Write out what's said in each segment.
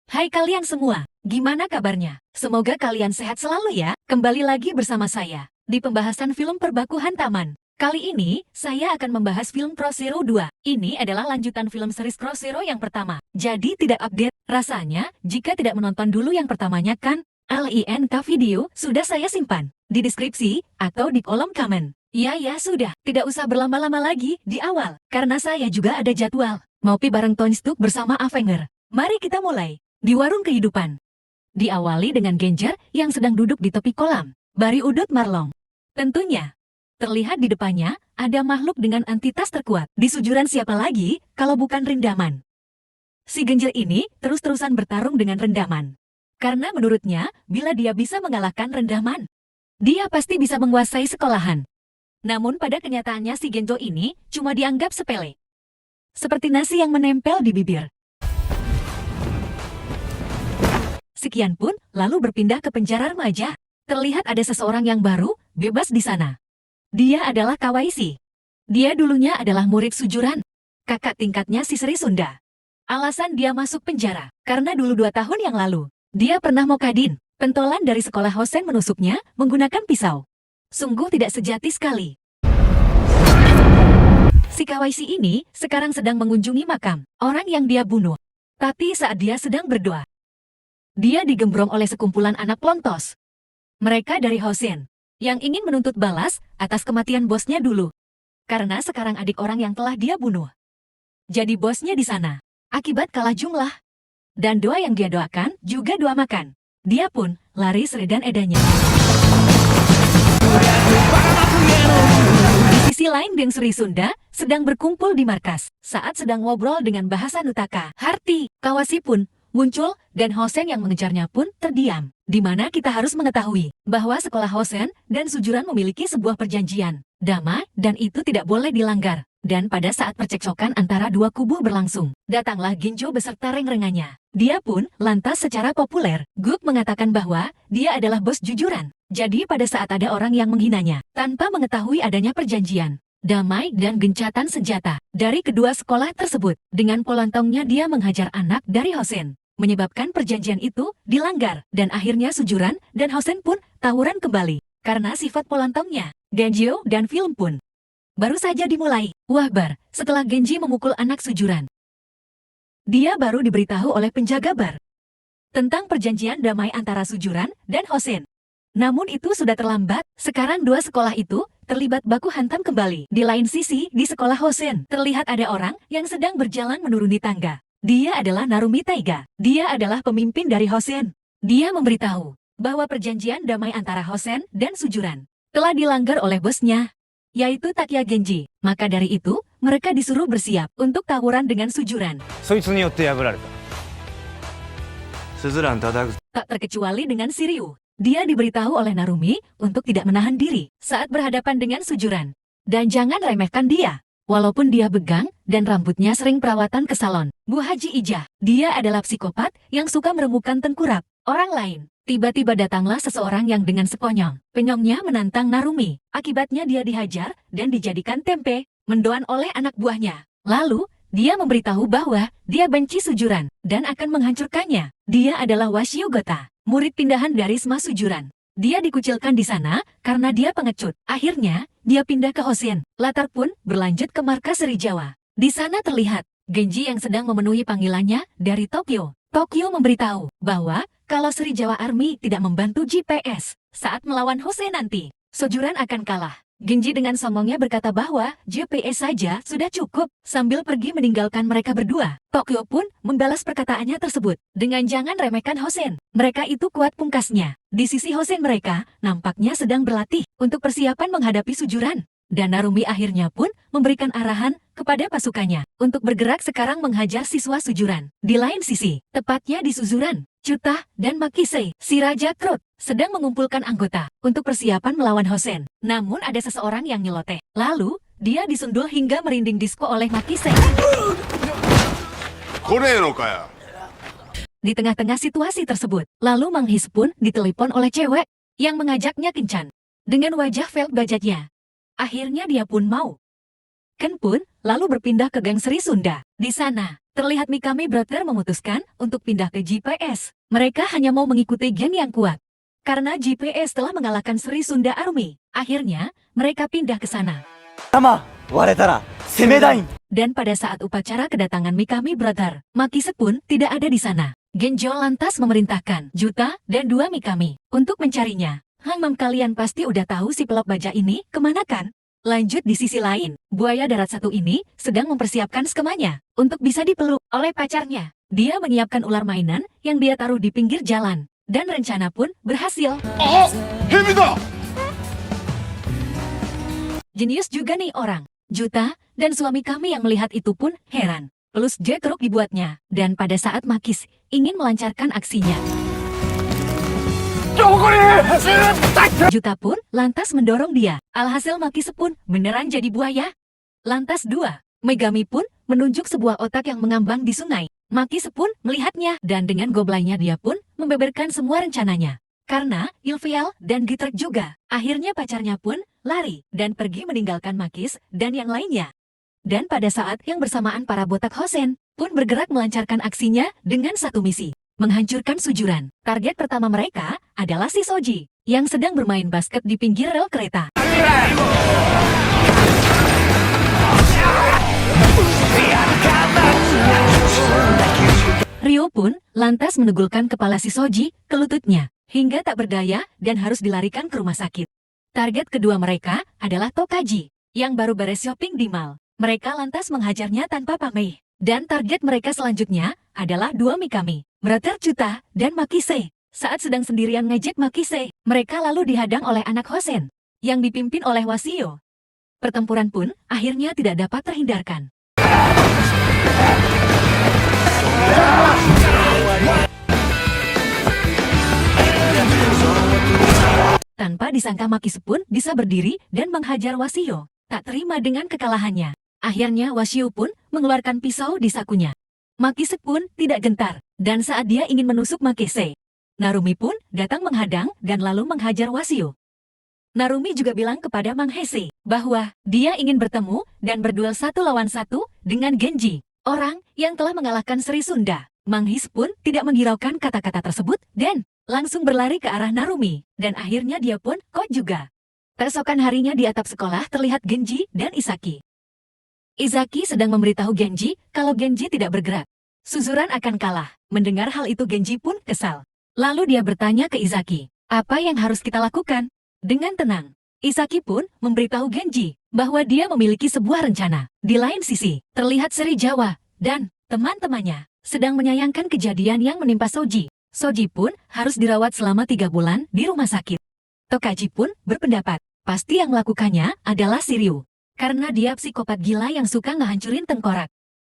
Hai kalian semua, gimana kabarnya? Semoga kalian sehat selalu ya. Kembali lagi bersama saya di pembahasan film Perbaku Hantaman. Kali ini, saya akan membahas film Cross Zero 2. Ini adalah lanjutan film series Cross Zero yang pertama. Jadi tidak update. Rasanya, jika tidak menonton dulu yang pertamanya kan, link video sudah saya simpan di deskripsi atau di kolom komen. Ya sudah, tidak usah berlama-lama lagi di awal, karena saya juga ada jadwal. Mau pi bareng Tony Stark bersama Avenger. Mari kita mulai. Di warung kehidupan. Diawali dengan Genjer yang sedang duduk di tepi kolam. Bari udut Marlong. Tentunya, terlihat di depannya ada makhluk dengan entitas terkuat. Di sujuran siapa lagi kalau bukan Rendaman. Si Genjer ini terus-terusan bertarung dengan Rendaman. Karena menurutnya, bila dia bisa mengalahkan Rendaman, dia pasti bisa menguasai sekolahan. Namun pada kenyataannya si Genjo ini cuma dianggap sepele. Seperti nasi yang menempel di bibir. Sekian pun, lalu berpindah ke penjara remaja. Terlihat ada seseorang yang baru, bebas di sana. Dia adalah Kawaisi. Dia dulunya adalah murid sujuran. Kakak tingkatnya si Sri Sunda. Alasan dia masuk penjara, karena dulu 2 tahun yang lalu, dia pernah mokadin. Pentolan dari sekolah Hosen menusuknya menggunakan pisau. Sungguh tidak sejati sekali. Si Kawaisi ini sekarang sedang mengunjungi makam orang yang dia bunuh. Tapi saat dia sedang berdoa, dia digembrong oleh sekumpulan anak pelontos. Mereka dari Hosen, yang ingin menuntut balas atas kematian bosnya dulu. Karena sekarang adik orang yang telah dia bunuh jadi bosnya di sana. Akibat kalah jumlah. Dan doa yang dia doakan juga doa makan. Dia pun lari seredan edanya. Di sisi lain geng Sri Sunda sedang berkumpul di markas. Saat sedang ngobrol dengan bahasa Nutaka, Harti, Kawasi pun muncul, dan Hosen yang mengejarnya pun terdiam. Di mana kita harus mengetahui bahwa sekolah Hosen dan sujuran memiliki sebuah perjanjian damai, dan itu tidak boleh dilanggar. Dan pada saat percekcokan antara dua kubu berlangsung, datanglah Ginjo beserta reng-rengannya. Dia pun lantas secara populer, Guk mengatakan bahwa dia adalah bos jujuran. Jadi pada saat ada orang yang menghinanya, tanpa mengetahui adanya perjanjian damai dan gencatan senjata dari kedua sekolah tersebut, dengan polontongnya dia menghajar anak dari Hosen. Menyebabkan perjanjian itu dilanggar, dan akhirnya sujuran dan Hosen pun tawuran kembali. Karena sifat polontongnya, Genjo dan film pun baru saja dimulai. Wahbar, setelah Genji memukul anak sujuran, dia baru diberitahu oleh penjaga bar tentang perjanjian damai antara sujuran dan Hosen. Namun itu sudah terlambat. Sekarang dua sekolah itu terlibat baku hantam kembali. Di lain sisi, di sekolah Hosen, terlihat ada orang yang sedang berjalan menuruni tangga. Dia adalah Narumi Taiga. Dia adalah pemimpin dari Hosen. Dia memberitahu bahwa perjanjian damai antara Hosen dan sujuran telah dilanggar oleh bosnya, yaitu Takia Genji. Maka dari itu, mereka disuruh bersiap untuk tawuran dengan sujuran. Tak terkecuali dengan Shiryu. Dia diberitahu oleh Narumi untuk tidak menahan diri saat berhadapan dengan sujuran. Dan jangan remehkan dia. Walaupun dia begang dan rambutnya sering perawatan ke salon. Bu Haji Ijah, dia adalah psikopat yang suka meremukkan tengkurap orang lain. Tiba-tiba datanglah seseorang yang dengan sekonyong penyongnya menantang Narumi. Akibatnya dia dihajar dan dijadikan tempe mendoan oleh anak buahnya. Lalu, dia memberitahu bahwa dia benci sujuran dan akan menghancurkannya. Dia adalah Washio Gota, murid pindahan dari Sma Sujuran. Dia dikucilkan di sana karena dia pengecut. Akhirnya, dia pindah ke Hosen. Latar pun berlanjut ke markas Seri Jawa. Di sana terlihat Genji yang sedang memenuhi panggilannya dari Tokyo. Tokyo memberitahu bahwa kalau Seri Jawa Army tidak membantu GPS saat melawan Hosen nanti, sujuran akan kalah. Genji dengan sombongnya berkata bahwa GPS saja sudah cukup, sambil pergi meninggalkan mereka berdua. Tokyo pun membalas perkataannya tersebut dengan jangan remehkan Hosen. Mereka itu kuat pungkasnya. Di sisi Hosen mereka nampaknya sedang berlatih untuk persiapan menghadapi sujuran. Dan Narumi akhirnya pun memberikan arahan kepada pasukannya untuk bergerak sekarang menghajar siswa sujuran. Di lain sisi, tepatnya di suzuran, Cutah dan Makisei, si Raja Krut, sedang mengumpulkan anggota untuk persiapan melawan Hosen. Namun ada seseorang yang nyeloteh. Lalu, dia disundul hingga merinding disko oleh Makisei. Di tengah-tengah situasi tersebut, lalu Mang His pun ditelepon oleh cewek yang mengajaknya kencan dengan wajah felt bajatnya. Akhirnya dia pun mau. Ken pun lalu berpindah ke geng Sri Sunda. Di sana, terlihat Mikami Brother memutuskan untuk pindah ke GPS. Mereka hanya mau mengikuti geng yang kuat. Karena GPS telah mengalahkan Sri Sunda Army, akhirnya mereka pindah ke sana. Dan pada saat upacara kedatangan Mikami Brother, Makise pun tidak ada di sana. Genjo lantas memerintahkan Juta dan 2 Mikami untuk mencarinya. Kalian pasti udah tahu si pelok baja ini kemana kan? Lanjut di sisi lain, buaya darat satu ini sedang mempersiapkan skemanya untuk bisa dipeluk oleh pacarnya. Dia menyiapkan ular mainan yang dia taruh di pinggir jalan. Dan rencana pun berhasil. Jenius juga nih orang. Juta dan suami kami yang melihat itu pun heran. Pelus jekruk dibuatnya. Dan pada saat Makis ingin melancarkan aksinya, Juta pun lantas mendorong dia. Alhasil Makise pun beneran jadi buaya. Lantas 2, Megami pun menunjuk sebuah otak yang mengambang di sungai. Makise pun melihatnya dan dengan goblainya dia pun membeberkan semua rencananya. Karena Ilvial dan Gitrek juga. Akhirnya pacarnya pun lari dan pergi meninggalkan Makis dan yang lainnya. Dan pada saat yang bersamaan para botak Hosen pun bergerak melancarkan aksinya dengan satu misi. Menghancurkan sujuran. Target pertama mereka adalah si Soji, yang sedang bermain basket di pinggir rel kereta. Ryo pun lantas menegulkan kepala si Soji ke lututnya, hingga tak berdaya dan harus dilarikan ke rumah sakit. Target kedua mereka adalah Tokaji, yang baru beres shopping di mall. Mereka lantas menghajarnya tanpa pamrih. Dan target mereka selanjutnya adalah 2 Mikami, Brother Juta dan Makise. Saat sedang sendirian ngejek Makise, mereka lalu dihadang oleh anak Hosen, yang dipimpin oleh Wasio. Pertempuran pun akhirnya tidak dapat terhindarkan. Tanpa disangka Makise pun bisa berdiri dan menghajar Wasio. Tak terima dengan kekalahannya. Akhirnya Wasio pun mengeluarkan pisau di sakunya. Makise pun tidak gentar, dan saat dia ingin menusuk Makise, Narumi pun datang menghadang dan lalu menghajar Wasio. Narumi juga bilang kepada Mang Hese bahwa dia ingin bertemu dan berduel 1 lawan 1 dengan Genji, orang yang telah mengalahkan Sri Sunda. Mang His pun tidak menghiraukan kata-kata tersebut dan langsung berlari ke arah Narumi, dan akhirnya dia pun kot juga. Keesokan harinya di atap sekolah terlihat Genji dan Isaki. Izaki sedang memberitahu Genji kalau Genji tidak bergerak. Suzuran akan kalah. Mendengar hal itu Genji pun kesal. Lalu dia bertanya ke Izaki, apa yang harus kita lakukan? Dengan tenang, Izaki pun memberitahu Genji bahwa dia memiliki sebuah rencana. Di lain sisi, terlihat Seri Jawa dan teman-temannya sedang menyayangkan kejadian yang menimpa Soji. Soji pun harus dirawat selama 3 bulan di rumah sakit. Tokaji pun berpendapat, pasti yang melakukannya adalah Shiryu. Karena dia psikopat gila yang suka ngehancurin tengkorak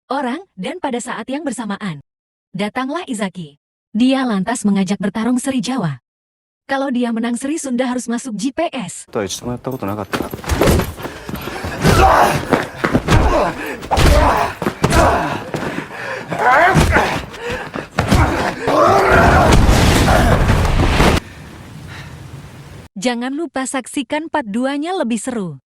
orang, dan pada saat yang bersamaan, datanglah Izaki. Dia lantas mengajak bertarung Seri Jawa. Kalau dia menang Sri Sunda harus masuk GPS. Jangan lupa saksikan part 2-nya lebih seru.